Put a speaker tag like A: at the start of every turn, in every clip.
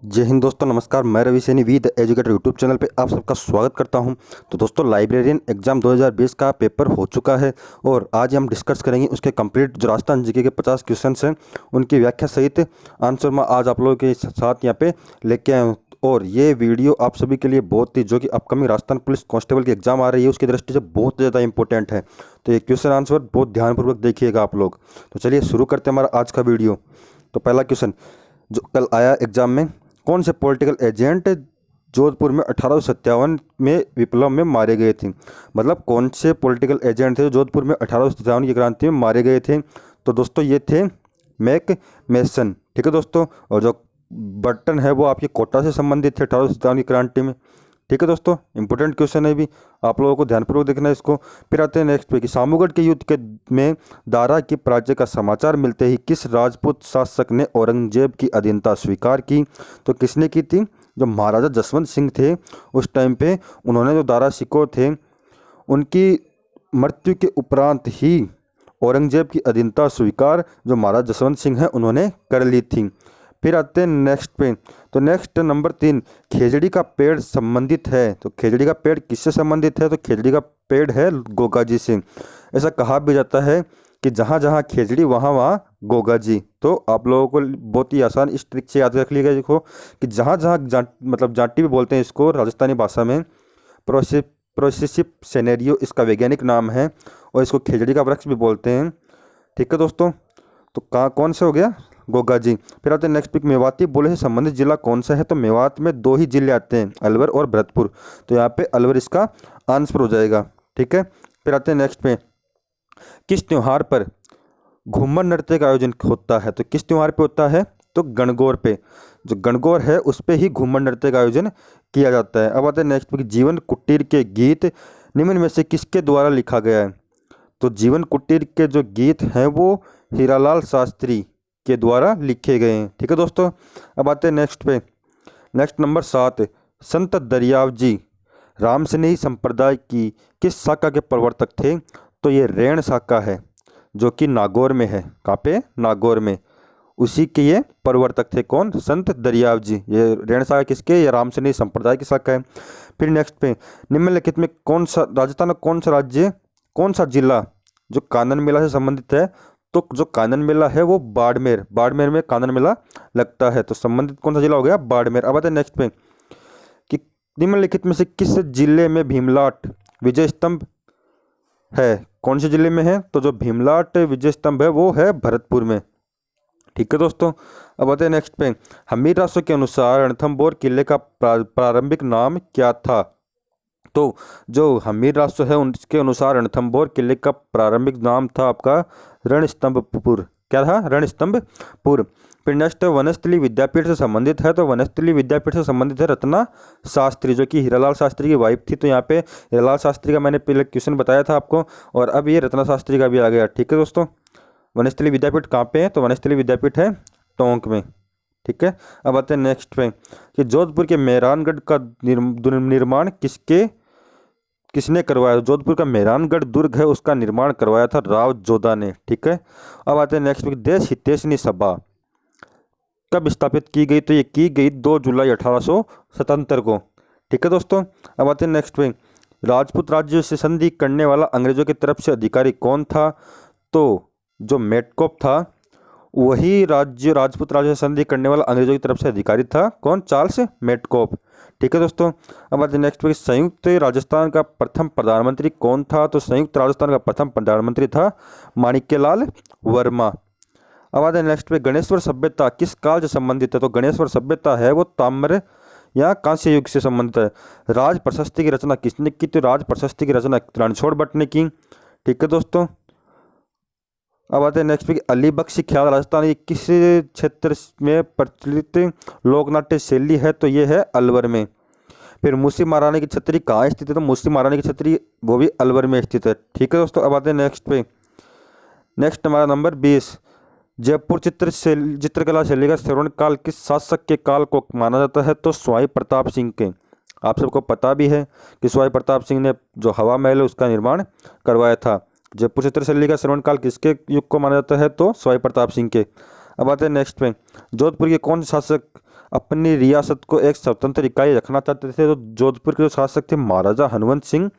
A: जय हिंद दोस्तों, नमस्कार। मैं Ravi Saini V the educator YouTube channel पे आप सबका स्वागत करता हूं। तो दोस्तों, लाइब्रेरियन एग्जाम 2020 का पेपर हो चुका है और आज हम डिस्कस करेंगे उसके कंप्लीट जो राजस्थान जीके के 50 क्वेश्चन हैं उनकी व्याख्या सहित आंसर मैं आज आप लोगों के साथ यहाँ पे लेके आया हूँ। और ये वीडियो आप सभी के लिए बहुत ही, जो कि अपकमिंग राजस्थान पुलिस कांस्टेबल की एग्जाम आ रही है उसकी दृष्टि से बहुत ज़्यादा इंपॉर्टेंट है। तो ये क्वेश्चन आंसर बहुत ध्यानपूर्वक देखिएगा आप लोग। तो चलिए शुरू करते हैं हमारा आज का वीडियो। तो पहला क्वेश्चन जो कल आया एग्जाम में, कौन से पॉलिटिकल एजेंट जोधपुर में 1857 में विप्लव में मारे गए थे। मतलब कौन से पॉलिटिकल एजेंट थे जो जोधपुर में 1857 की क्रांति में मारे गए थे। तो दोस्तों ये थे मैक मैसन। ठीक है दोस्तों, और जो बर्टन है वो आपकी कोटा से संबंधित थे 1857 की क्रांति में। ठीक है दोस्तों, इंपॉर्टेंट क्वेश्चन है भी, आप लोगों को ध्यानपूर्वक देखना है इसको। फिर आते हैं नेक्स्ट पे कि सामूगढ़ के युद्ध के में दारा की पराजय का समाचार मिलते ही किस राजपूत शासक ने औरंगजेब की अधीनता स्वीकार की। तो किसने की थी? जो महाराजा जसवंत सिंह थे उस टाइम पे, उन्होंने जो दारा शिकोह थे उनकी मृत्यु के उपरांत ही औरंगजेब की अधीनता स्वीकार जो महाराजा जसवंत सिंह हैं उन्होंने कर ली थी। फिर आते हैं नेक्स्ट पे। तो नेक्स्ट नंबर 3, खेजड़ी का पेड़ संबंधित है। तो खेजड़ी का पेड़ किससे संबंधित है? तो खेजड़ी का पेड़ है गोगा जी से। ऐसा कहा भी जाता है कि जहाँ जहाँ खेजड़ी वहाँ वहाँ गोगा जी। तो आप लोगों को बहुत ही आसान इस ट्रिक से याद रख लीजिएगा। देखो कि जहाँ जहाँ मतलब जाटी भी बोलते हैं इसको राजस्थानी भाषा में। प्रोसेसिव सेनेरियो इसका वैज्ञानिक नाम है और इसको खेजड़ी का वृक्ष भी बोलते हैं। ठीक है दोस्तों, तो कहाँ कौन से हो गया? गोगा जी। फिर आते हैं नेक्स्ट पिक, मेवाती बोले से संबंधित जिला कौन सा है। तो मेवात में 2 ही जिले आते हैं, अलवर और भरतपुर। तो यहाँ पे अलवर इसका आंसर हो जाएगा। ठीक है, फिर आते हैं नेक्स्ट पे, किस त्योहार पर घूमर नृत्य का आयोजन होता है। तो किस त्योहार पे होता है? तो गणगौर पे। जो गणगौर है उस पे ही घूमर नृत्य का आयोजन किया जाता है। अब आते हैं नेक्स्ट पे, जीवन कुटीर के गीत निम्न में से किसके द्वारा लिखा गया है। तो जीवन कुटीर के जो गीत हैं वो हीरालाल शास्त्री के द्वारा लिखे गए हैं। ठीक है दोस्तों, अब आते हैं नेक्स्ट पे। नेक्स्ट नंबर 7, संत दरियाव जी रामसनेही संप्रदाय की किस शाखा के प्रवर्तक थे। तो ये रैण शाखा है जो कि नागौर में है। कहाँ पे? नागौर में। उसी के ये प्रवर्तक थे। कौन? संत दरियाव जी। ये रैण शाखा किसके? ये रामसनेही संप्रदाय की शाखा है। फिर नेक्स्ट पे, निम्नलिखित में कौन सा राजस्थान में कौन सा राज्य, कौन सा जिला जो कानन मेला से संबंधित है। तो जो कानन मेला है वो बाड़मेर, बाड़मेर में कानन मेला लगता है। तो संबंधित कौन सा जिला हो गया? बाड़मेर। अब आते हैं नेक्स्ट पे कि निम्नलिखित में से किस जिले में भीमलाट विजय स्तंभ है। कौन से जिले में है? तो जो भीमलाट विजय स्तंभ है वो है भरतपुर में। ठीक है दोस्तों, अब आते हैं नेक्स्ट पे, हमीर रासो के अनुसार रणथंभौर किले का प्रारंभिक नाम क्या था। तो जो हमीर रासो है उसके अनुसार रणथंभौर किले का प्रारंभिक नाम था आपका रणस्तंभपुर। क्या था? रणस्तंभपुर। फिर नेक्स्ट वनस्थली विद्यापीठ से संबंधित है। तो वनस्थली विद्यापीठ से संबंधित है रत्ना शास्त्री जो कि हीरालाल शास्त्री की वाइफ थी। तो यहाँ पे हीरालाल शास्त्री का मैंने पहले क्वेश्चन बताया था आपको और अब ये रत्ना शास्त्री का भी आ गया। ठीक है दोस्तों, वनस्थली विद्यापीठ कहाँ पे है? तो वनस्थली विद्यापीठ है टोंक में। ठीक है, अब आते हैं नेक्स्ट पे कि जोधपुर के मेहरानगढ़ का निर्माण किसने करवाया। जोधपुर का मेहरानगढ़ दुर्ग है उसका निर्माण करवाया था राव जोधा ने। ठीक है, अब आते हैं नेक्स्ट पे, देश हितैषणी सभा कब स्थापित की गई। तो ये की गई 2 जुलाई 1877 को। ठीक है दोस्तों, अब आते हैं नेक्स्ट पे, राजपूत राज्य से संधि करने वाला अंग्रेजों की तरफ से अधिकारी कौन था। तो जो मेटकोप था वही राजपूत राज्य से संधि करने वाला अंग्रेजों की तरफ से अधिकारी था। कौन? चार्ल्स मेटकोप। ठीक है दोस्तों, अब आते हैं नेक्स्ट पे, संयुक्त राजस्थान का प्रथम प्रधानमंत्री कौन था। तो संयुक्त राजस्थान का प्रथम प्रधानमंत्री था माणिक्यलाल वर्मा। अब आते हैं नेक्स्ट पे, गणेश्वर सभ्यता किस काल से संबंधित है। तो गणेश्वर सभ्यता है वो ताम्र या कांस्य युग से संबंधित है। राज प्रशस्ति की रचना किसने की। तो राज प्रशस्ति की रचना रणछोड़ भट्ट ने की। ठीक है दोस्तों, अब आते हैं नेक्स्ट पे, अली बख्शी ख्याल राजस्थान की किस क्षेत्र में प्रचलित लोकनाट्य शैली है। तो ये है अलवर में। फिर मूसी महारानी की छतरी कहाँ स्थित है। तो मूसी महारानी की छतरी वो भी अलवर में स्थित है। ठीक है दोस्तों, अब आते हैं नेक्स्ट पे। नेक्स्ट हमारा नंबर 20, जयपुर चित्रकला शैली का श्रवण काल किस शासक के काल को माना जाता है। तो स्वाई प्रताप सिंह के। आप सबको पता भी है कि स्वाई प्रताप सिंह ने जो हवा महल है उसका निर्माण करवाया था। जयपुर चित्र शैली का श्रवण काल किसके युग को माना जाता है। तो स्वाई प्रताप सिंह के। अब आते हैं नेक्स्ट पे, जोधपुर के कौन से शासक अपनी रियासत को एक स्वतंत्र इकाई रखना चाहते थे? तो जोधपुर के जो शासक थे महाराजा हनुमंत सिंह,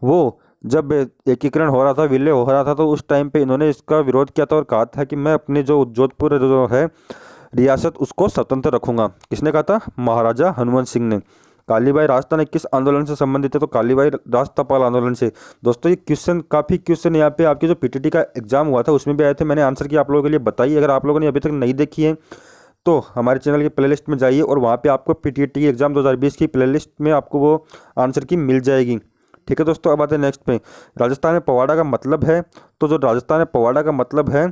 A: वो जब एकीकरण हो रहा था, विलय हो रहा था, तो उस टाइम पे इन्होंने इसका विरोध किया था और कहा था कि मैं अपने जो जोधपुर जो है रियासत उसको स्वतंत्र रखूंगा। किसने कहा था? महाराजा हनुमंत सिंह ने। कालीबाई राजस्थान किस आंदोलन से संबंधित है? तो कालीबाई राजपाल आंदोलन से। दोस्तों ये क्वेश्चन काफ़ी क्वेश्चन यहाँ पे आपके जो पीटीटी का एग्जाम हुआ था उसमें भी आए थे, मैंने आंसर किया आप लोगों के लिए बताइए। अगर आप लोगों ने अभी तक नहीं देखी है तो हमारे चैनल की प्लेलिस्ट में जाइए और वहाँ पे आपको पीटीटी एग्जाम 2020 की प्लेलिस्ट में आपको वो आंसर की मिल जाएगी। ठीक है दोस्तों, अब आते हैं नेक्स्ट पे, राजस्थान में पवाड़ा का मतलब है? तो जो राजस्थान में पवाड़ा का मतलब है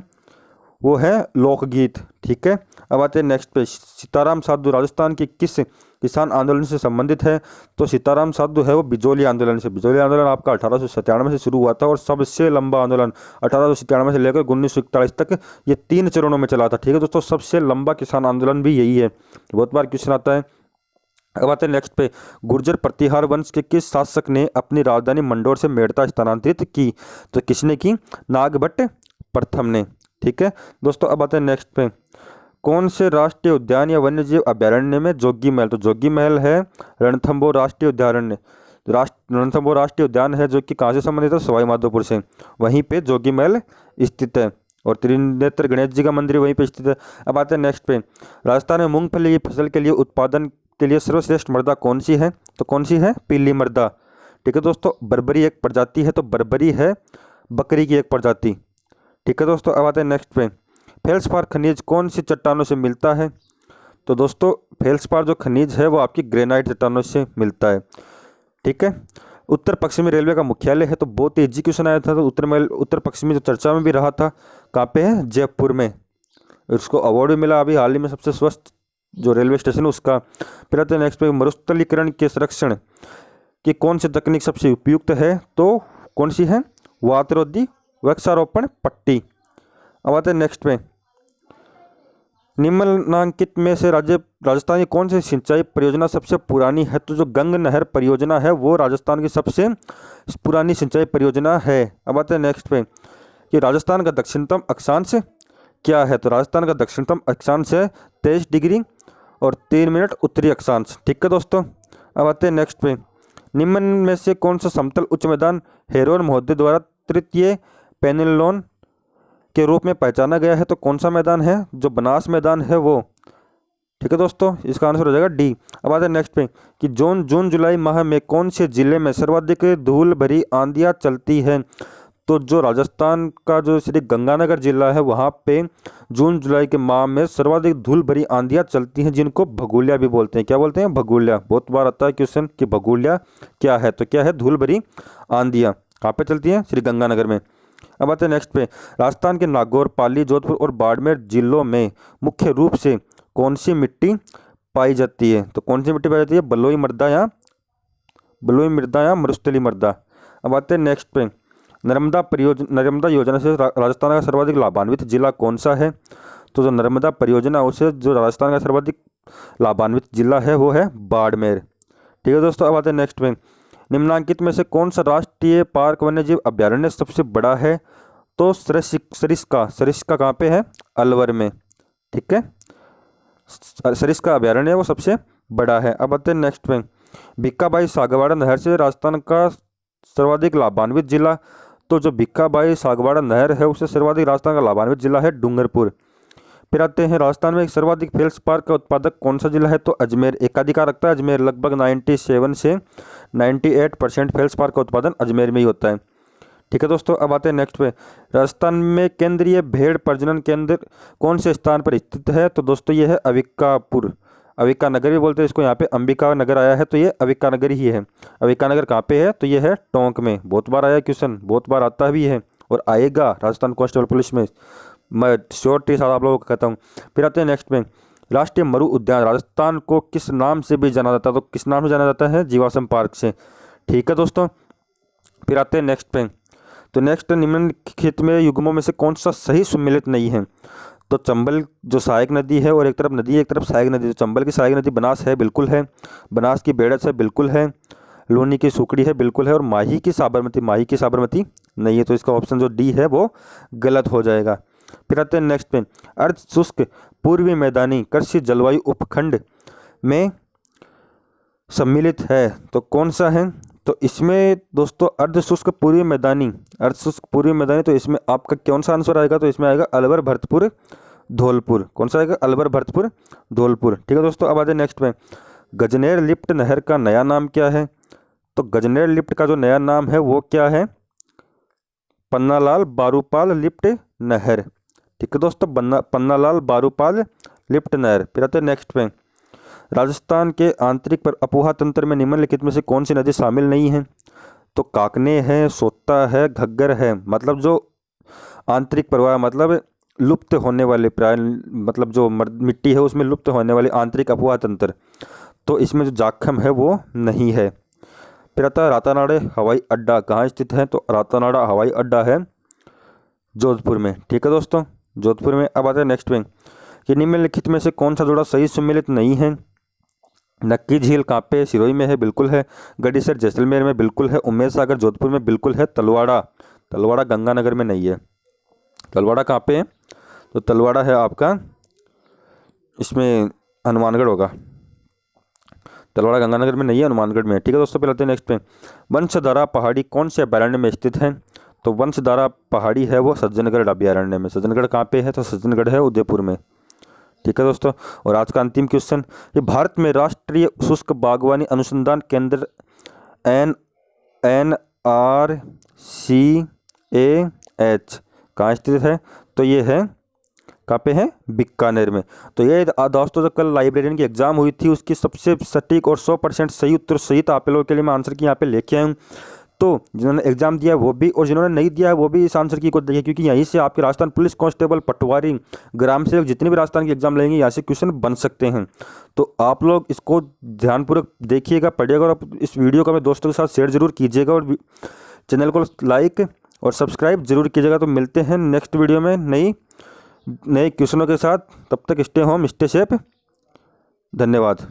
A: वो है लोकगीत। ठीक है, अब आते हैं नेक्स्ट पे, सीताराम साधु राजस्थान के किस किसान आंदोलन से संबंधित है? तो सीताराम साधु है वो बिजोली आंदोलन से। बिजोली आंदोलन आपका 1897 से शुरू हुआ था और सबसे लंबा आंदोलन 1897 से लेकर 1941 तक ये 3 चरणों में चला था। ठीक है दोस्तों, सबसे लंबा किसान आंदोलन भी यही है। बहुत बार क्वेश्चन आता है। अब आते हैं नेक्स्ट पे, गुर्जर प्रतिहार वंश के किस शासक ने अपनी राजधानी मंडोर से मेड़ता स्थानांतरित की? तो किसने की? नागभट्ट प्रथम ने। ठीक है दोस्तों, अब आते हैं नेक्स्ट पे, कौन से राष्ट्रीय उद्यान या वन्यजीव अभ्यारण्य में जोगी महल? तो जोगी महल है रणथंभौर राष्ट्रीय उद्यान। रणथंभौर राष्ट्रीय उद्यान है जो कि कहाँ से संबंधित है? सवाई माधोपुर से। वहीं पे जोगी महल स्थित है और त्रिनेत्र गणेश जी का मंदिर वहीं पे स्थित है। अब आते हैं नेक्स्ट पे, राजस्थान में मूंगफली की फसल के लिए उत्पादन के लिए सर्वश्रेष्ठ मृदा कौन सी है? तो कौन सी है? पीली मृदा। ठीक है दोस्तों, बर्बरी एक प्रजाति है, तो बर्बरी है बकरी की एक प्रजाति। ठीक है दोस्तों, अब आते हैं नेक्स्ट पे, फेल्सपार खनिज कौन सी चट्टानों से मिलता है? तो दोस्तों फेल्सपार जो खनिज है वो आपकी ग्रेनाइट चट्टानों से मिलता है। ठीक है, उत्तर पश्चिमी रेलवे का मुख्यालय है? तो बहुत तेजी क्वेश्चन आया था, तो उत्तर पश्चिमी जो चर्चा में भी रहा था, कहाँ पे है? जयपुर में। उसको अवार्ड भी मिला अभी हाल ही में सबसे स्वस्थ जो रेलवे स्टेशन है उसका। फिर आते हैं नेक्स्ट पे, मरुस्थलीकरण के संरक्षण की कौन सी तकनीक सबसे उपयुक्त है? तो कौन सी है? वातरोधी वृक्षारोपण पट्टी। अब आते हैं नेक्स्ट पे, निम्नलिखित में से राजस्थान की कौन सी सिंचाई परियोजना सबसे पुरानी है? तो जो गंग नहर परियोजना है वो राजस्थान की सबसे पुरानी सिंचाई परियोजना है। अब आते हैं नेक्स्ट पे, कि राजस्थान का दक्षिणतम अक्षांश क्या है? तो राजस्थान का दक्षिणतम अक्षांश है 23 डिग्री और 3 मिनट उत्तरी अक्षांश। ठीक है दोस्तों, अब आते हैं नेक्स्ट पे, निम्न में से कौन सा समतल उच्च मैदान हेरोन महोदय द्वारा तृतीय पेनिनलोन के रूप में पहचाना गया है? तो कौन सा मैदान है? जो बनास मैदान है वो। ठीक है दोस्तों, इसका आंसर हो जाएगा डी। अब आते हैं नेक्स्ट पे, कि जून जुलाई माह में कौन से जिले में सर्वाधिक धूल भरी आंधियाँ चलती हैं? तो जो राजस्थान का जो श्री गंगानगर जिला है वहाँ पे जून जुलाई के माह में सर्वाधिक धूल भरी आंधियाँ चलती हैं, जिनको भगोलिया भी बोलते हैं। क्या बोलते हैं? भगोलिया। बहुत बार आता है क्वेश्चन कि भगोलिया क्या है? तो क्या है? धूल भरी आंधियाँ। कहाँ पे चलती हैं? श्री गंगानगर में। अब आते हैं नेक्स्ट पे, राजस्थान के नागौर, पाली, जोधपुर और बाड़मेर जिलों में मुख्य रूप से कौन सी मिट्टी पाई जाती है? तो कौन सी मिट्टी पाई जाती है? बलुई मृदा या मरुस्थली मृदा। अब आते हैं नेक्स्ट पे, नर्मदा योजना से राजस्थान का सर्वाधिक लाभान्वित जिला कौन सा है? तो जो नर्मदा परियोजना उसे जो राजस्थान का सर्वाधिक लाभान्वित जिला है वो है बाड़मेर। ठीक है दोस्तों, अब आते हैं नेक्स्ट पे, निम्नलिखित में से कौन सा राष्ट्रीय पार्क वन्यजीव अभ्यारण्य सबसे बड़ा है? तो सरिस्का कहाँ पे है? अलवर में। ठीक है, सरिस्का अभ्यारण्य वो सबसे बड़ा है। अब आते हैं नेक्स्ट पे, भिक्खाबाई सागवाड़ा नहर से राजस्थान का सर्वाधिक लाभान्वित जिला। तो जो भिक्खाबाई सागवाड़ा नहर है उससे सर्वाधिक राजस्थान का लाभान्वित जिला है डूंगरपुर। फिर आते हैं, राजस्थान में एक सर्वाधिक फेल्सपार का उत्पादक कौन सा जिला है? तो अजमेर एकाधिकार रखता है। अजमेर लगभग 97 से 98% फेल्सपार का उत्पादन अजमेर में ही होता है। ठीक है दोस्तों, अब आते हैं नेक्स्ट पे, राजस्थान में केंद्रीय भेड़ प्रजनन केंद्र कौन से स्थान पर स्थित है? तो दोस्तों ये है अविक्कापुर, अविक्का नगर भी बोलते हैं इसको। यहाँ पे अंबिका नगर आया है तो ये अविक्का नगर ही है। अविक्का नगर कहाँ पे है? तो ये है टोंक में। बहुत बार आया क्वेश्चन, बहुत बार आता भी है और आएगा राजस्थान कांस्टेबल पुलिस में, मैं श्योरिटी के साथ आप लोगों को कहता हूँ। फिर आते हैं नेक्स्ट पे, राष्ट्रीय मरु उद्यान राजस्थान को किस नाम से भी जाना जाता है? तो किस नाम से जाना जाता है? जीवाश्म पार्क से। ठीक है दोस्तों, फिर आते हैं नेक्स्ट पे, तो नेक्स्ट निम्नलिखित में युग्मों में से कौन सा सही सुमेलित नहीं है? तो चंबल जो सहायक नदी है और एक तरफ नदी है एक तरफ सहायक नदी। तो चंबल की सहायक नदी बनास है, बिल्कुल है। बनास की बेड़च है, बिल्कुल है। लूनी की सुकड़ी है, बिल्कुल है। और माही की साबरमती नहीं है, तो इसका ऑप्शन जो डी है वो गलत हो जाएगा। फिर आते हैं नेक्स्ट पे, अर्ध शुष्क पूर्वी मैदानी कृषि जलवायु उपखंड में सम्मिलित है, तो कौन सा है? तो इसमें दोस्तों अर्ध शुष्क पूर्वी मैदानी, तो इसमें आपका कौन सा आंसर आएगा? तो इसमें आएगा अलवर भरतपुर धौलपुर। कौन सा आएगा? अलवर भरतपुर धौलपुर। ठीक है दोस्तों, अब आते हैं नेक्स्ट पे, गजनेर लिफ्ट नहर का नया नाम क्या है? तो गजनेर लिफ्ट का जो नया नाम है वो क्या है? पन्नालाल बारूपाल लिफ्ट नहर। ठीक है दोस्तों, पन्नालाल बारूपाल लिफ्ट नहर। फिर आते हैं नेक्स्ट पे, राजस्थान के आंतरिक पर अपोहा तंत्र में निम्नलिखित में से कौन सी नदी शामिल नहीं है? तो काकने है, सोता है, घग्गर है। मतलब जो आंतरिक प्रवाह मतलब लुप्त होने वाले प्राय मतलब जो मिट्टी है उसमें लुप्त होने वाले आंतरिक अपोहा तंत्र, तो इसमें जो जाखम है वो नहीं है। फिर आता है रातानाडा हवाई अड्डा कहाँ स्थित है? तो रातानाडा हवाई अड्डा है जोधपुर में। ठीक है दोस्तों, जोधपुर में। अब आता है नेक्स्ट पे, कि निम्नलिखित में से कौन सा जोड़ा सही सम्मिलित नहीं है? नक्की झील कहाँ पे? सिरोही में है, बिल्कुल है। गडीसर जैसलमेर में, बिल्कुल है। उमेद सागर जोधपुर में, बिल्कुल है। तलवाड़ा गंगानगर में नहीं है। तलवाड़ा कहाँ पे है? तो तलवाड़ा है आपका इसमें हनुमानगढ़ होगा। तलवाड़ा गंगानगर में नहीं है, हनुमानगढ़ में है। ठीक है दोस्तों, फिर आते हैं नेक्स्ट पे, वंशधारा पहाड़ी कौन से अभयारण्य में स्थित है? तो वंशधारा पहाड़ी है वो सज्जनगढ़ अभयारण्य में। सज्जनगढ़ कहाँ पे है? तो सज्जनगढ़ है उदयपुर में। ठीक है दोस्तों, और आज का अंतिम क्वेश्चन, ये भारत में राष्ट्रीय शुष्क बागवानी अनुसंधान केंद्र NRCAH कहाँ स्थित है? तो ये है कहाँ पे है? बीकानेर में। तो ये दोस्तों जो कल लाइब्रेरियन की एग्जाम हुई थी उसकी सबसे सटीक और 100% सही उत्तर सही था आप लोगों के लिए मैं आंसर की यहाँ पे लेके आया हूँ। तो जिन्होंने एग्जाम दिया वो भी और जिन्होंने नहीं दिया है वो भी इस आंसर की को देखिए, क्योंकि यहीं से आपके राजस्थान पुलिस कांस्टेबल, पटवारी, ग्राम सेवक जितने भी राजस्थान की एग्जाम लेंगे यहाँ से क्वेश्चन बन सकते हैं। तो आप लोग इसको ध्यानपूर्वक देखिएगा, पढ़िएगा और इस वीडियो को अपने दोस्तों के साथ शेयर जरूर कीजिएगा और चैनल को लाइक और सब्सक्राइब जरूर कीजिएगा। तो मिलते हैं नेक्स्ट वीडियो में नए क्वेश्चनों के साथ। तब तक स्टे होम, स्टे सेफ। धन्यवाद।